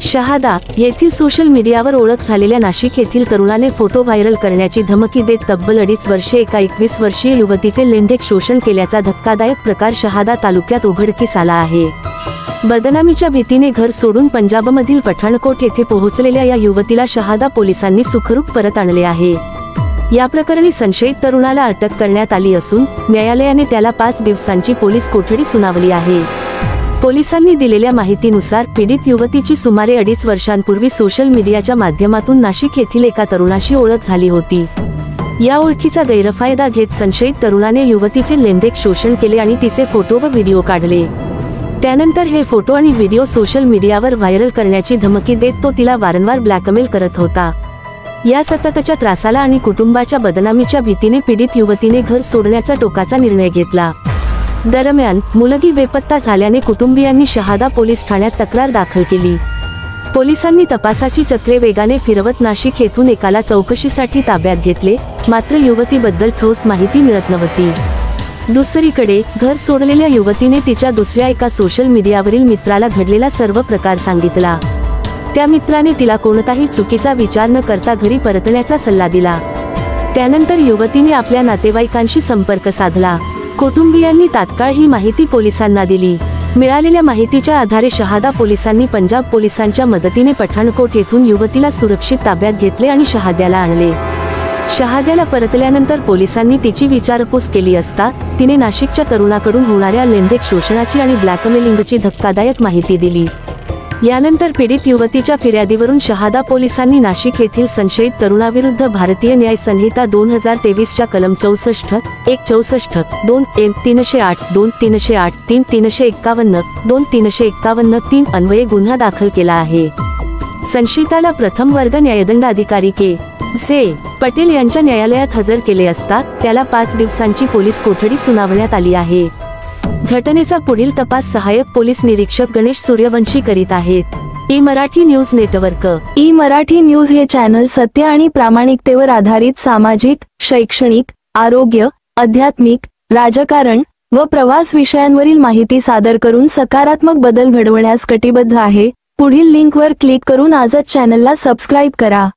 शहादा येथील सोशल मीडियावर ओळख झालेल्या नाशिक येथील तरुणाने फोटो व्हायरल करण्याची धमकी देत तब्बल 2.5 वर्षे एका 21 वर्षीय युवतीचे लैंगिक शोषण केल्याचा धक्कादायक प्रकार शहादा तालुक्यात उघडकीस आला आहे। बदनामीच्या भीतीने घर सोडून पंजाबमधील पठाणकोट येथे पोहोचलेल्या या युवतीला शहादा पोलिसांनी सुखरूप परत आणले आहे। या प्रकरणी संशयित तरुणाला अटक करण्यात आली असून न्यायालयाने त्याला 5 दिवसांची पोलीस कोठडी सुनावली आहे। पोलिसांनी दिलेल्या माहितीनुसार पीडित युवतीची सुमारे 2.5 वर्षांपूर्वी सोशल मीडियाच्या माध्यमातून नाशिक येथील एका तरुणाशी ओळख झाली होती। या ओळखीचा गैरफायदा घेत संशयित तरुणाने युवतीचे लैंगिक शोषण केले आणि तिचे फोटो व व्हिडिओ काढले। त्यानंतर हे फोटो आणि व्हिडिओ सोशल मीडियावर व्हायरल करण्याची धमकी देत तो तिला वारंवार ब्लॅकमेल करत होता। या सततच्या त्रासाला आणि कुटुंबाच्या बदनामीच्या भीतीने पीडित युवतीने घर सोडण्याचा टोकाचा निर्णय घेतला। दरम्यान मुलगी बेपत्ता झाल्याने कुटुंबियांनी शहादा पोलीस ठाण्यात तक्रार दाखल केली। पोलिसांनी तपासाची चक्रे वेगाने फिरवत नाशिक येथून एकाला चौकशीसाठी ताब्यात घेतले, मात्र युवतीबद्दल ठोस माहिती मिळत नव्हती। दुसरीकडे घर सोडलेल्या युवतीने तिच्या दुसऱ्या एका सोशल मीडियावरील मित्राला घडलेला सर्व प्रकार सांगितला। त्या मित्राने तिला कोणताही चुकीचा विचार न करता घरी परतण्याचा सल्ला दिला। त्यानंतर युवतीने आपल्या नातेवाईकांशी संपर्क साधला। कुटुंबियांनी तात्काळ ही माहिती पोलिसांना दिली। मिळालेल्या माहितीच्या आधारे शहादा पोलिसांनी पंजाब पोलिसांच्या मदतीने पठाणकोट येथून युवतीला सुरक्षित ताब्यात घेतले आणि शहाद्याला आणले। शहाद्याला परतल्यानंतर पोलिसांनी तिची विचारपूस केली असता तिने नाशिकच्या तरुणाकडून होणाऱ्या लैंगिक शोषणाची आणि ब्लॅकमेलिंगची धक्कादायक माहिती दिली। यानंतर पीडित युवतीच्या फिर्यादीवरून शहादा पोलिसांनी नाशिक येथील संशयित तरुणाविरुद्ध भारतीय न्याय संहिता 2023च्या कलम 64, 164, 2 308, 2 308, 3 351, 2 351, 3 अन्वये गुन्हा दाखल केला आहे। संशयिताला प्रथम वर्ग न्यायदंडाधिकारी के.जे. पटेल यांच्या न्यायालयात हजर केले असता त्याला 5 दिवसांची पोलीस कोठडी सुनावण्यात आली आहे। घटनेचा पुढील तपास सहाय्यक पोलीस निरीक्षक गणेश सूर्यवंशी करीत आहेत। E Marathi news network. E Marathi news हे चॅनल सत्य आणि प्रामाणिकतेवर आधारित सामाजिक, शैक्षणिक, आरोग्य, आध्यात्मिक, राजकारण व प्रवास विषयांवरील माहिती सादर करून सकारात्मक बदल घडवण्यास कटिबद्ध आहे। पुढील लिंकवर क्लिक करून आजच चॅनलला सबस्क्राईब करा।